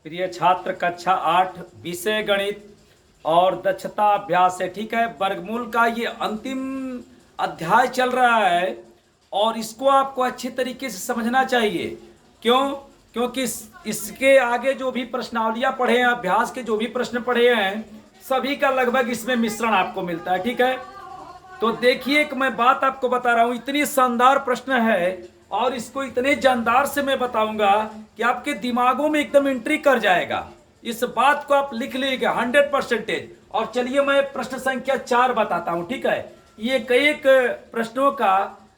प्रिय छात्र, कक्षा 8 विषय गणित और दक्षता अभ्यास है। ठीक है, वर्गमूल का ये अंतिम अध्याय चल रहा है और इसको आपको अच्छे तरीके से समझना चाहिए। क्यों? क्योंकि इसके आगे जो भी प्रश्नावलियां पढ़े हैं, अभ्यास के जो भी प्रश्न पढ़े हैं, सभी का लगभग इसमें मिश्रण आपको मिलता है। ठीक है, तो देखिए कि मैं बात आपको बता रहा हूं, इतनी शानदार प्रश्न है और इसको इतने जानदार से मैं बताऊंगा कि आपके दिमागों में एकदम एंट्री कर जाएगा। इस बात को आप लिख लीजिएगा 100%। और चलिए मैं प्रश्न संख्या 4 बताता हूं। ठीक है, ये कई एक प्रश्नों का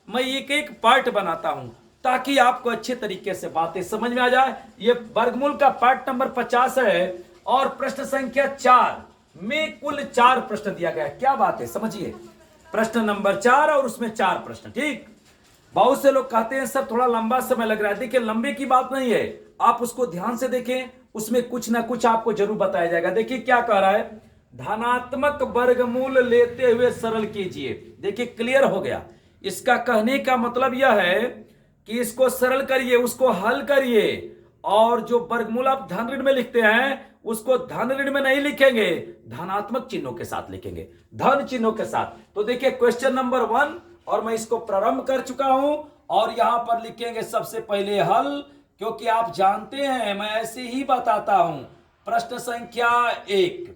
मैं एक एक पार्ट बनाता हूं ताकि आपको अच्छे तरीके से बातें समझ में आ जाए। ये वर्गमूल का पार्ट नंबर 50 है और प्रश्न संख्या 4 में कुल 4 प्रश्न दिया गया है। क्या बात है, समझिए। प्रश्न नंबर 4 और उसमें 4 प्रश्न। ठीक, बहुत से लोग कहते हैं सर थोड़ा लंबा समय लग रहा है। देखिए, लंबे की बात नहीं है, आप उसको ध्यान से देखें, उसमें कुछ ना कुछ आपको जरूर बताया जाएगा। देखिए क्या कह रहा है, धनात्मक वर्गमूल लेते हुए सरल कीजिए। देखिए क्लियर हो गया। इसका कहने का मतलब यह है कि इसको सरल करिए, उसको हल करिए, और जो वर्गमूल आप धन ऋण में लिखते हैं उसको धन ऋण में नहीं लिखेंगे, धनात्मक चिन्हों के साथ लिखेंगे, धन चिन्हों के साथ। तो देखिए क्वेश्चन नंबर 1, और मैं इसको प्रारंभ कर चुका हूं और यहां पर लिखेंगे सबसे पहले हल, क्योंकि आप जानते हैं मैं ऐसे ही बताता हूं। प्रश्न संख्या 1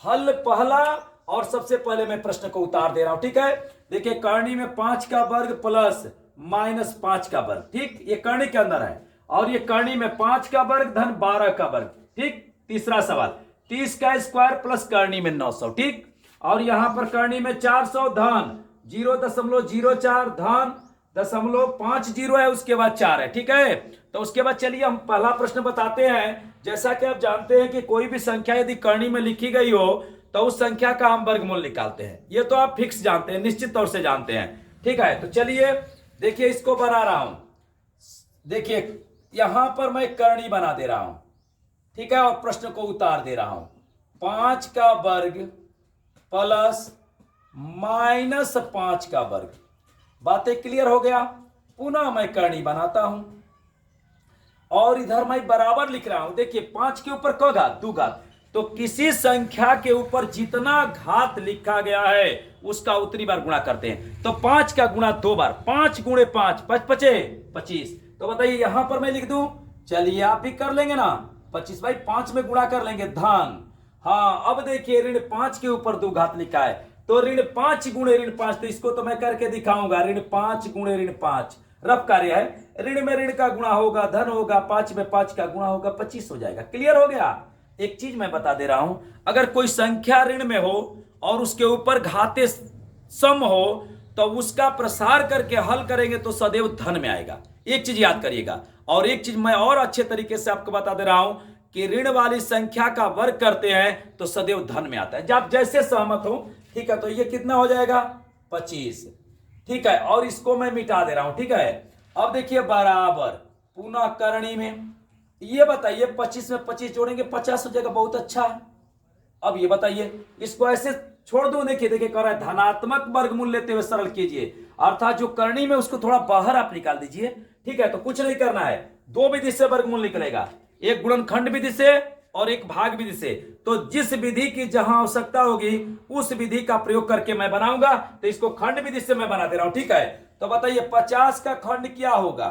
हल पहला, और सबसे पहले मैं प्रश्न को उतार दे रहा हूं। ठीक है, देखिए करनी में 5 का वर्ग प्लस माइनस 5 का वर्ग। ठीक, ये करनी के अंदर है, और ये करनी में 5 का वर्ग धन 12 का वर्ग। ठीक, तीसरा सवाल 30 का स्क्वायर प्लस करनी में 900। ठीक, और यहां पर करनी में 400 धन 0.04 धन 0.50 है, उसके बाद 4 है। ठीक है, तो उसके बाद चलिए हम पहला प्रश्न बताते हैं। जैसा कि आप जानते हैं कि कोई भी संख्या यदि करनी में लिखी गई हो तो उस संख्या का हम वर्गमूल निकालते हैं। ये तो आप फिक्स जानते हैं, निश्चित तौर से जानते हैं। ठीक है, तो चलिए देखिए इसको बना रहा हूं। देखिए यहां पर मैं करनी बना दे रहा हूं। ठीक है, और प्रश्न को उतार दे रहा हूं। 5 का वर्ग प्लस माइनस 5 का वर्ग। बातें क्लियर हो गया। पुनः मैं करनी बनाता हूं और इधर मैं बराबर लिख रहा हूं। देखिए 5 के ऊपर क घात 2 घात, तो किसी संख्या के ऊपर जितना घात लिखा गया है उसका उतनी बार गुणा करते हैं। तो 5 का गुणा 2 बार, 5 गुणे 5 5 पचे 25। तो बताइए यहां पर मैं लिख दूं, चलिए आप भी कर लेंगे ना। 25 भाई 5 में गुणा कर लेंगे धन। हाँ, अब देखिए ऋण 5 के ऊपर 2 घात लिखा है, तो ऋण 5 गुणे ऋण 5। तो इसको तो मैं करके दिखाऊंगा, ऋण 5 गुणे ऋण 5 रफ कार्य है। ऋण में ऋण का गुणा होगा धन होगा, 5 में 5 का गुणा होगा 25 हो जाएगा। क्लियर हो गया। एक चीज मैं बता दे रहा हूं, अगर कोई संख्या ऋण में हो और उसके ऊपर घाते सम हो तो उसका प्रसार करके हल करेंगे तो सदैव धन में आएगा। एक चीज याद करिएगा। और एक चीज मैं और अच्छे तरीके से आपको बता दे रहा हूं कि ऋण वाली संख्या का वर्ग करते हैं तो सदैव धन में आता है। जब जैसे सहमत हो। ठीक है, तो ये कितना हो जाएगा 25। ठीक है, और इसको मैं मिटा दे रहा हूं। ठीक है, अब देखिए बराबर पुनः करणी में ये बताइए 25 में 25 जोड़ेंगे 50 हो जाएगा। बहुत अच्छा है। अब ये बताइए इसको ऐसे छोड़ दो। देखिए देखिए कह रहा है धनात्मक वर्गमूल लेते हुए सरल कीजिए, अर्थात जो करनी में उसको थोड़ा बाहर आप निकाल दीजिए। ठीक है, तो कुछ नहीं करना है, 2 विधि से वर्गमूल निकलेगा, एक गुणनखंड विधि से और एक भाग विधि से। तो जिस विधि की जहां आवश्यकता होगी उस विधि का प्रयोग करके मैं बनाऊंगा। तो इसको खंड विधि से मैं बना दे रहा हूं। ठीक है, तो बताइए 50 का खंड क्या होगा।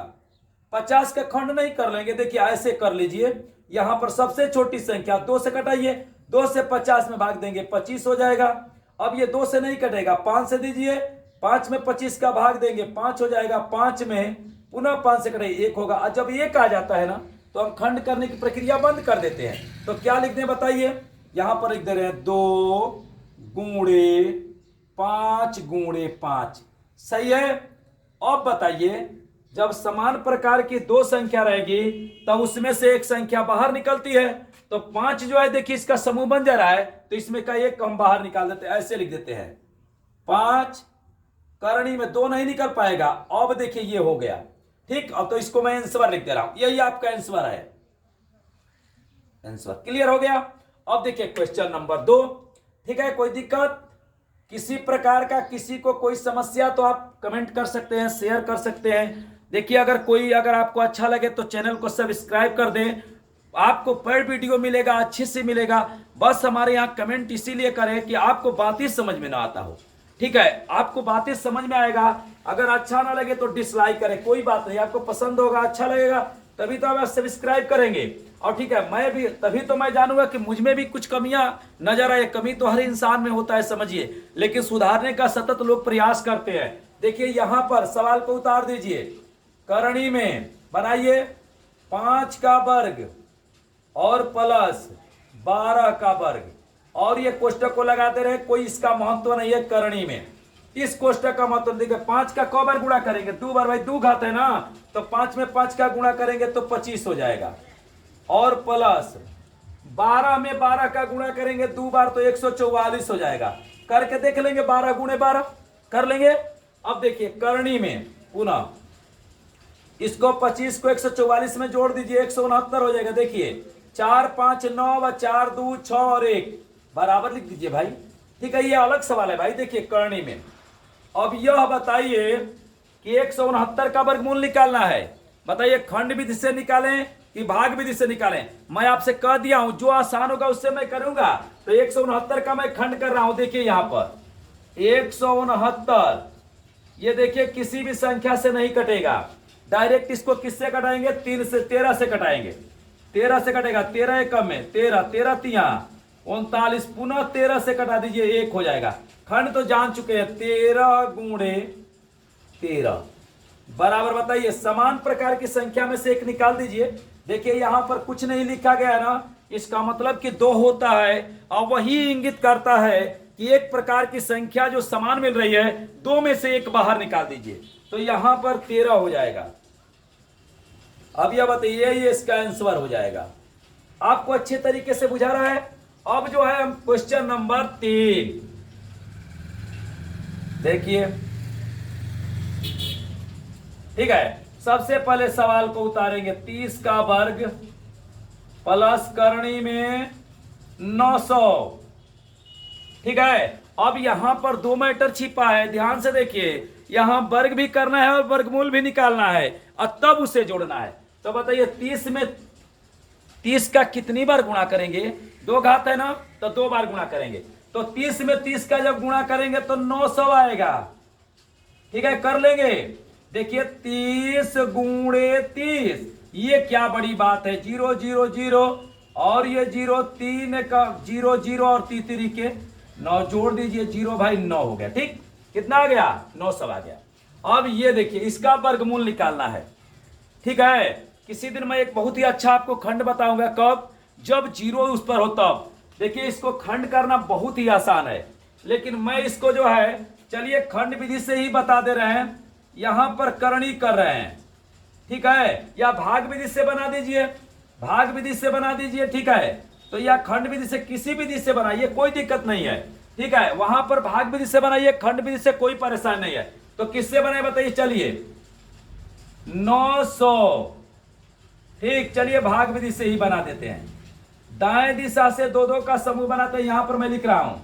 50 का खंड नहीं कर लेंगे, देखिए ऐसे कर लीजिए। यहां पर सबसे छोटी संख्या 2 से कटाइए, 2 से 50 में भाग देंगे 25 हो जाएगा। अब ये 2 से नहीं कटेगा, 5 से दीजिए, 5 में 25 का भाग देंगे 5 हो जाएगा। 5 में पुनः 5 से कटाइए 1 होगा। जब 1 आ जाता है ना तो हम खंड करने की प्रक्रिया बंद कर देते हैं। तो क्या लिख दें बताइए, यहां पर लिख दे रहे हैं 2 गुणे 5 गुणे 5। सही है। अब बताइए जब समान प्रकार की 2 संख्या रहेगी तब उसमें से एक संख्या बाहर निकलती है। तो 5 जो है देखिए इसका समूह बन जा रहा है, तो इसमें का एक हम बाहर निकाल देते हैं। ऐसे लिख देते हैं 5 करणी में 2 नहीं निकल पाएगा। अब देखिए ये हो गया। ठीक, अब तो इसको मैं आंसर लिख दे रहा हूं, यही आपका आंसर है। आंसर क्लियर हो गया। अब देखिए क्वेश्चन नंबर 2। ठीक है, कोई दिक्कत किसी प्रकार का, किसी को कोई समस्या तो आप कमेंट कर सकते हैं, शेयर कर सकते हैं। देखिए अगर आपको अच्छा लगे तो चैनल को सब्सक्राइब कर दें आपको पर वीडियो मिलेगा, अच्छे से मिलेगा। बस हमारे यहाँ कमेंट इसीलिए करें कि आपको बातें समझ में ना आता हो, ठीक है। आपको बातें समझ में आएगा, अगर अच्छा ना लगे तो डिसलाइक करें, कोई बात नहीं। आपको पसंद होगा, अच्छा लगेगा, तभी तो आप सब्सक्राइब करेंगे। और ठीक है, मैं भी तभी तो मैं जानूंगा कि मुझ में भी कुछ कमियां नजर आए। कमी तो हर इंसान में होता है, समझिए, लेकिन सुधारने का सतत लोग प्रयास करते हैं। देखिए यहां पर सवाल को उतार दीजिए, करणी में बनाइए 5 का वर्ग और प्लस 12 का वर्ग, और ये कोष्टक को लगाते रहे, कोई इसका महत्व नहीं है करणी में। इस कोष्टक का महत्व देखिए, 5 का कौ बार गुणा करेंगे, 2 बार, भाई 2 घात है ना, तो 5 में 5 का गुणा करेंगे तो 25 हो जाएगा। और प्लस 12 में 12 का गुणा करेंगे 2 बार तो 144 हो जाएगा। करके देख लेंगे, 12 गुणे 12 कर लेंगे। अब देखिए करणी में पुनः इसको 25 को 144 में जोड़ दीजिए, 169 हो जाएगा। देखिए 4 5 9 व 4 2 6 और 1 बराबर लिख दीजिए भाई, ठीक है। ये अलग सवाल है भाई। देखिए करणी में अब यह बताइए कि 169 का वर्गमूल निकालना है। बताइए खंड विधि से निकालें कि भाग विधि से निकालें। मैं आपसे कह दिया हूं, जो आसान होगा उससे मैं करूंगा। तो 169 का मैं खंड कर रहा हूं। देखिए यहां पर 169, ये देखिए किसी भी संख्या से नहीं कटेगा, डायरेक्ट इसको किससे कटाएंगे, 3 से 13 से कटाएंगे। 13 से कटेगा, 13 एकम में 13, 13 तिया 39, पुनः 13 से कटा दीजिए, 1 हो जाएगा। खंड तो जान चुके हैं, 13 गुणे 13 बराबर, बताइए समान प्रकार की संख्या में से एक निकाल दीजिए। देखिए यहां पर कुछ नहीं लिखा गया ना, इसका मतलब कि 2 होता है, और वही इंगित करता है कि एक प्रकार की संख्या जो समान मिल रही है, 2 में से एक बाहर निकाल दीजिए, तो यहां पर 13 हो जाएगा। अब यह बताइए, ये इसका आंसर हो जाएगा। आपको अच्छे तरीके से बुझा रहा है। अब जो है हम क्वेश्चन नंबर 3 देखिए, ठीक है। सबसे पहले सवाल को उतारेंगे, 30 का वर्ग प्लस करणी में 900, ठीक है। अब यहां पर 2 मैटर छिपा है, ध्यान से देखिए, यहां वर्ग भी करना है और वर्गमूल भी निकालना है, और तब उसे जोड़ना है। तो बताइए 30 में 30 का कितनी बार गुणा करेंगे, 2 घात है ना, तो 2 बार गुणा करेंगे। तो 30 में 30 का जब गुणा करेंगे तो 900 आएगा, ठीक है। कर लेंगे। देखिए 30 गुणे 30, ये क्या बड़ी बात है, 0 0 0 और ये 0, 3 का 0 0 और 3 के 9 जोड़ दीजिए, 0 भाई 9 हो गया, ठीक। कितना आ गया, 900 आ गया। अब ये देखिए इसका वर्गमूल निकालना है, ठीक है। किसी दिन मैं एक बहुत ही अच्छा आपको खंड बताऊंगा, कब, जब 0 उस पर हो तब। देखिए इसको खंड करना बहुत ही आसान है, लेकिन मैं इसको जो है, चलिए खंड विधि से ही बता दे रहे हैं। यहां पर करणी कर रहे हैं, ठीक है, या भाग विधि से बना दीजिए, भाग विधि से बना दीजिए, ठीक है। तो या खंड विधि से, किसी विधि से बनाइए, कोई दिक्कत नहीं है, ठीक है। वहां पर भाग विधि से बनाइए, खंड विधि से कोई परेशानी नहीं है। तो किससे बनाए बताइए, चलिए 900, ठीक। चलिए भाग विधि से ही बना देते हैं। दाएं दिशा से 2 2 का समूह बनाते हैं। यहां पर मैं लिख रहा हूं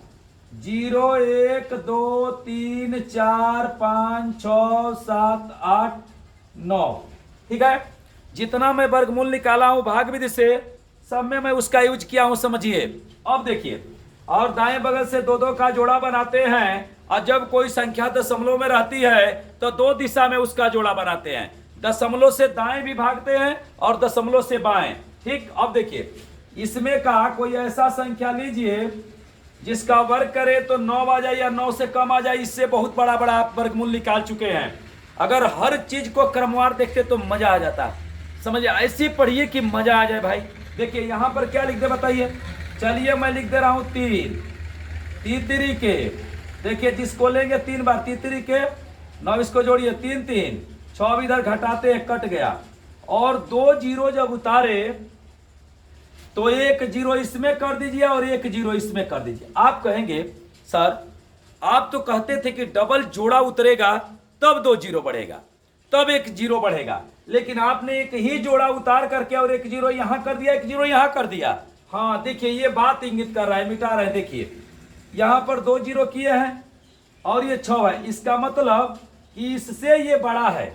0 1 2 3 4 5 6 7 8 9, ठीक है। जितना मैं वर्गमूल निकाला हूं भाग विधि से, सब में मैं उसका यूज किया हूं, समझिए। अब देखिए, और दाएं बगल से 2 2 का जोड़ा बनाते हैं, और जब कोई संख्या दशमलव में रहती है तो 2 दिशा में उसका जोड़ा बनाते हैं। दशमलव से दाएं भी भागते हैं और दशमलव से बाएं, ठीक। अब देखिए इसमें का कोई ऐसा संख्या लीजिए जिसका वर्ग करे तो 9 आ जाए या 9 से कम आ जाए, इससे बहुत बड़ा बड़ा आप वर्गमूल निकाल चुके हैं। अगर हर चीज को क्रमवार देखते तो मजा आ जाता, समझिए। ऐसे पढ़िए कि मजा आ जाए भाई। देखिए यहां पर क्या लिख दे बताइए, चलिए मैं लिख दे रहा हूं 3 3 के, देखिए जिसको लेंगे 3 बार 3 के 9, इसको जोड़िए 3 3 6 इधर घटाते हैं, कट गया। और 2 0 जब उतारे तो 1 0 इसमें कर दीजिए और 1 0 इसमें कर दीजिए। आप कहेंगे सर आप तो कहते थे कि डबल जोड़ा उतरेगा तब 2 0 बढ़ेगा, तब 1 0 बढ़ेगा, लेकिन आपने एक ही जोड़ा उतार करके और 1 0 यहां कर दिया, 1 0 यहां कर दिया। हाँ देखिए ये बात इंगित कर रहा है, मिटा रहे हैं। देखिए यहां पर 2 0 किए हैं और ये 6 है, इसका मतलब कि इससे ये बड़ा है,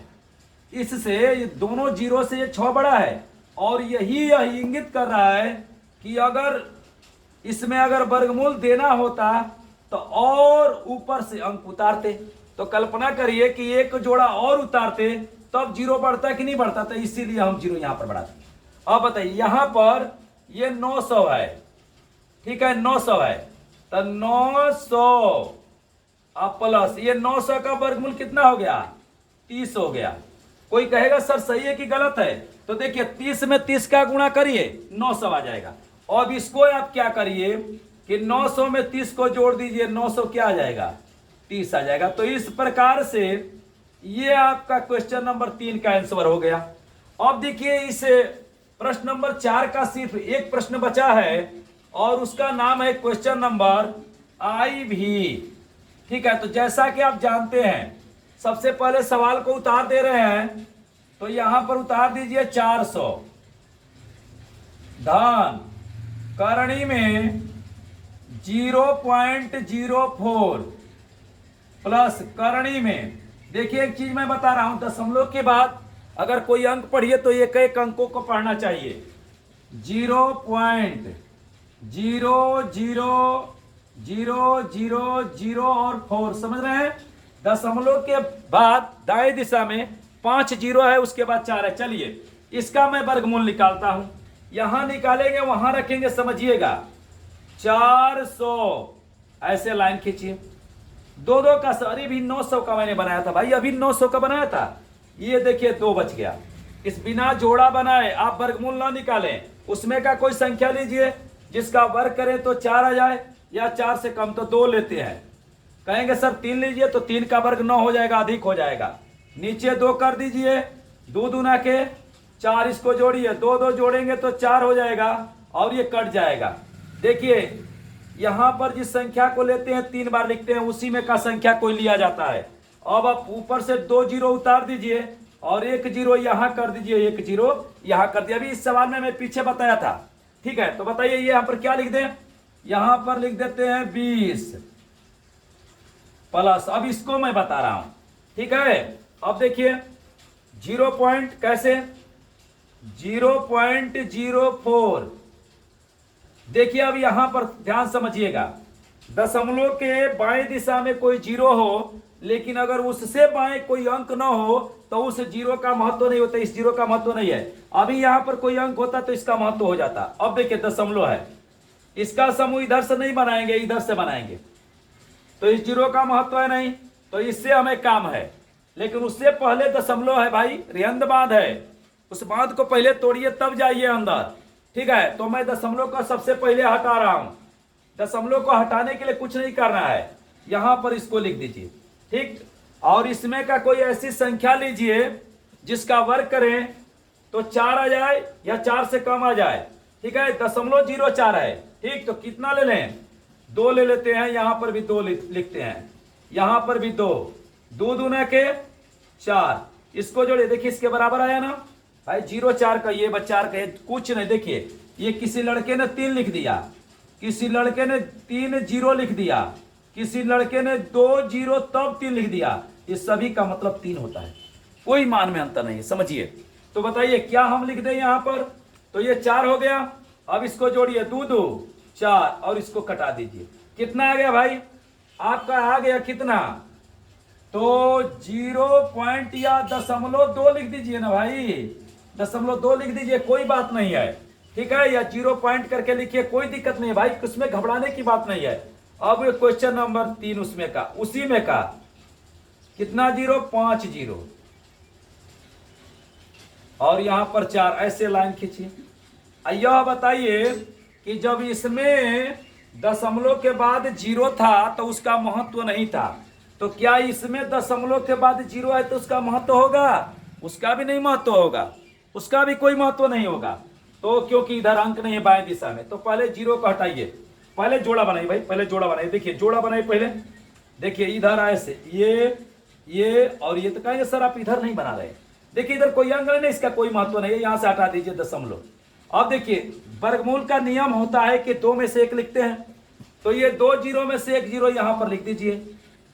इससे ये दोनों 0 से ये 6 बड़ा है, और यह इंगित कर रहा है कि अगर इसमें अगर वर्गमूल देना होता तो और ऊपर से अंक उतारते। तो कल्पना करिए कि एक जोड़ा और उतारते तब जीरो बढ़ता कि नहीं बढ़ता, तो इसीलिए हम जीरो यहां पर बढ़ाते। अब बताइए यहां पर ये 900 है, ठीक है, 900 है, तो 900 अब प्लस ये 900 का वर्गमूल कितना हो गया, 30 हो गया। कोई कहेगा सर सही है कि गलत है, तो देखिए 30 में 30 का गुणा करिए 900 आ जाएगा। अब इसको आप क्या करिए कि 900 में 30 को जोड़ दीजिए, 900 क्या आ जाएगा, 30 आ जाएगा। तो इस प्रकार से ये आपका क्वेश्चन नंबर 3 का आंसर हो गया। अब देखिए इस प्रश्न नंबर 4 का सिर्फ एक प्रश्न बचा है और उसका नाम है क्वेश्चन नंबर आई भी, ठीक है। तो जैसा कि आप जानते हैं सबसे पहले सवाल को उतार दे रहे हैं, तो यहां पर उतार दीजिए 400 धन करणी में 0.04 प्लस करणी में, देखिए एक चीज मैं बता रहा हूं, दशमलव के बाद अगर कोई अंक पढ़िए तो एक एक अंकों को पढ़ना चाहिए। 0.00000 और 4, समझ रहे हैं। दशमलव के बाद दाएं दिशा में 5 जीरो है, उसके बाद 4 है। चलिए इसका मैं वर्गमूल निकालता हूं, यहां निकालेंगे वहां रखेंगे, समझिएगा। 400 ऐसे लाइन खींचिए, दो दो का, अरे भी 900 का मैंने बनाया था भाई, अभी 900 का बनाया था। ये देखिए 2 बच गया। इस बिना जोड़ा बनाए आप वर्गमूल ना निकालें, उसमें का कोई संख्या लीजिए जिसका वर्ग करें तो 4 आ जाए, या 4 से कम तो 2 लेते हैं। कहेंगे सर 3 लीजिए, तो 3 का वर्ग 9 हो जाएगा, अधिक हो जाएगा। नीचे 2 कर दीजिए, 2 दूना के 4, इसको जोड़िए, 2 2 जोड़ेंगे तो 4 हो जाएगा और ये कट जाएगा। देखिए यहां पर जिस संख्या को लेते हैं 3 बार लिखते हैं, उसी में का संख्या कोई लिया जाता है। अब आप ऊपर से 2 जीरो उतार दीजिए और 1 जीरो यहां कर दीजिए, 1 जीरो यहां कर दिया। अभी इस सवाल में मैं पीछे बताया था, ठीक है। तो बताइए ये यहां पर क्या लिख दें, यहां पर लिख देते हैं 20 प्लस, अब इसको मैं बता रहा हूं, ठीक है। अब देखिए 0 पॉइंट कैसे, 0.04। देखिए अब यहां पर ध्यान समझिएगा, दशमलव के बाएं दिशा में कोई जीरो हो, लेकिन अगर उससे बाएं कोई अंक ना हो तो उस जीरो का महत्व नहीं होता, इस जीरो का महत्व नहीं है। अभी यहां पर कोई अंक होता तो इसका महत्व हो जाता। अब देखिए दशमलव है, इसका समूह इधर से नहीं बनाएंगे, इधर से बनाएंगे, तो इस जीरो का महत्व है नहीं, तो इससे हमें काम है। लेकिन उससे पहले दशमलव है भाई, रिहंद बांध है, उस बांध को पहले तोड़िए तब जाइए अंदर, ठीक है। तो मैं दशमलव को सबसे पहले हटा रहा हूं। दशमलव को हटाने के लिए कुछ नहीं करना है, यहां पर इसको लिख दीजिए, ठीक। और इसमें का कोई ऐसी संख्या लीजिए जिसका वर्ग करें तो 4 आ जाए या 4 से कम आ जाए, ठीक है। 0.04 है, ठीक। तो कितना ले लें, 2 ले लेते हैं, यहां पर भी 2 लिखते हैं, यहां पर भी 2, 2 दूना के 4, इसको जोड़िए, देखिए इसके बराबर आया ना भाई। 0.4 का ये 4 का कुछ नहीं, देखिए ये किसी लड़के ने 3 लिख दिया, किसी लड़के ने 3 जीरो लिख दिया, किसी लड़के ने 2 जीरो तब 3 लिख दिया, ये सभी का मतलब 3 होता है, कोई मान में अंतर नहीं है, समझिए। तो बताइए क्या हम लिख दें यहां पर, तो ये 4 हो गया। अब इसको जोड़िए, 2 2 4 और इसको कटा दीजिए, कितना आ गया भाई आपका, आ गया कितना, तो 0 या 0.2 लिख दीजिए ना भाई, 0.2 लिख दीजिए, कोई बात नहीं है, ठीक है। या 0 पॉइंट करके लिखिए, कोई दिक्कत नहीं है भाई, उसमें घबराने की बात नहीं है। अब क्वेश्चन नंबर 3 उसमें का, उसी में का कितना जीरो, 5 जीरो और यहां पर 4, ऐसे लाइन खींचिए। यह बताइए कि जब इसमें दशमलव के बाद जीरो था तो उसका महत्व नहीं था, तो क्या इसमें दशमलव के बाद जीरो है तो उसका महत्व होगा, उसका भी नहीं महत्व होगा, उसका भी कोई महत्व नहीं होगा। तो क्योंकि इधर अंक नहीं है बाएं दिशा में, तो पहले जीरो को हटाइए, पहले जोड़ा बनाइए भाई, पहले जोड़ा बनाइए। देखिए जोड़ा बनाइए पहले, देखिए इधर आए से ये और ये, तो कहेंगे सर आप इधर नहीं बना रहे, देखिए इधर कोई अंक नहीं, इसका कोई महत्व नहीं है, यहां से हटा दीजिए दशमलव। अब देखिए वर्गमूल का नियम होता है कि 2 में से 1 लिखते हैं, तो ये 2 जीरो में से 1 जीरो यहां पर लिख दीजिए,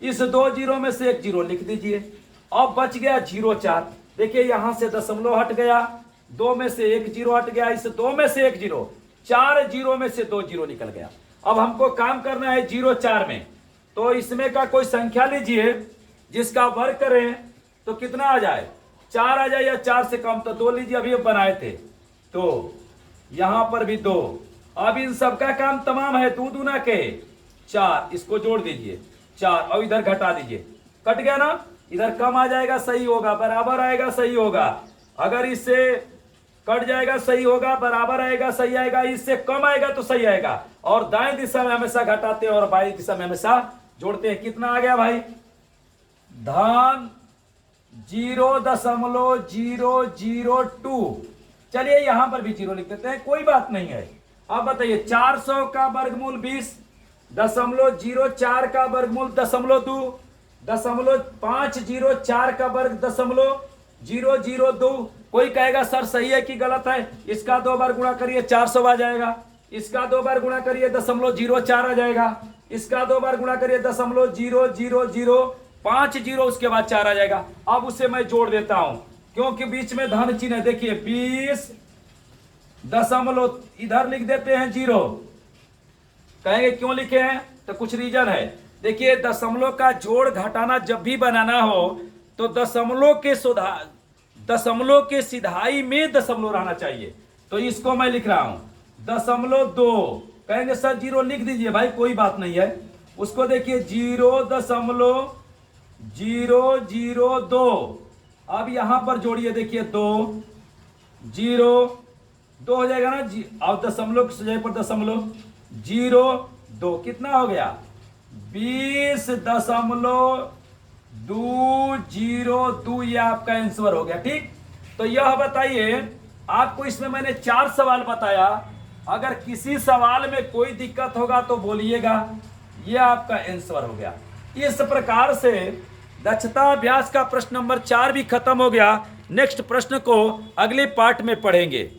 इस 2 जीरो में से 1 जीरो लिख दीजिए। अब बच गया 0.4, देखिए यहां से दशमलव हट गया 2 में से 1 जीरो हट गया, इस 2 में से 1 जीरो, 4 जीरो में से 2 जीरो निकल गया। अब हमको काम करना है 0 4 में, तो इसमें का कोई संख्या लीजिए जिसका वर्ग करें तो कितना आ जाए, 4 आ जाए या 4 से कम, तो 2 लीजिए, अभी बनाए थे तो यहां पर भी 2। अब इन सबका काम तमाम है, 2 दूना के 4, इसको जोड़ दीजिए 4 और इधर घटा दीजिए, कट गया ना, इधर कम आ जाएगा सही होगा, बराबर आएगा सही होगा, अगर इससे कट जाएगा सही होगा, बराबर आएगा सही आएगा, इससे कम आएगा तो सही आएगा। और दाएं दिशा में हमेशा घटाते हैं और बाएं दिशा में हमेशा जोड़ते हैं। कितना आ गया भाई, धन 0.002। चलिए यहां पर भी 0 लिख देते हैं, कोई बात नहीं है। अब बताइए 400 का वर्गमूल 20, 0.04 का वर्गमूल 0.2, 0.504 का वर्ग 0.002। कोई कहेगा सर सही है कि गलत है, इसका 2 बार गुणा करिए 400 आ जाएगा, इसका 2 बार गुणा करिए 0.04 आ जाएगा, इसका 2 बार गुणा करिए 0.0005 जीरो, उसके बाद 4 आ जाएगा। अब उसे मैं जोड़ देता हूं क्योंकि बीच में धन चिन्ह है। देखिए 20 दशमलव, इधर लिख देते हैं 0। कहेंगे क्यों लिखे हैं, तो कुछ रीजन है। देखिए दशमलव का जोड़ घटाना जब भी बनाना हो तो दशमलव के सिधाई में दशमलव रहना चाहिए, तो इसको मैं लिख रहा हूं 0.2। कहेंगे सर 0 लिख दीजिए, भाई कोई बात नहीं है, उसको देखिए 0.002। अब यहां पर जोड़िए, देखिए 2 0 2 हो जाएगा ना जी, और दशमलव की जगह पर 0.02, कितना हो गया 20.202, ये आपका आंसर हो गया। ठीक, तो यह बताइए आपको, इसमें मैंने 4 सवाल बताया, अगर किसी सवाल में कोई दिक्कत होगा तो बोलिएगा। यह आपका आंसर हो गया। इस प्रकार से दक्षता अभ्यास का प्रश्न नंबर 4 भी खत्म हो गया। नेक्स्ट प्रश्न को अगले पार्ट में पढ़ेंगे।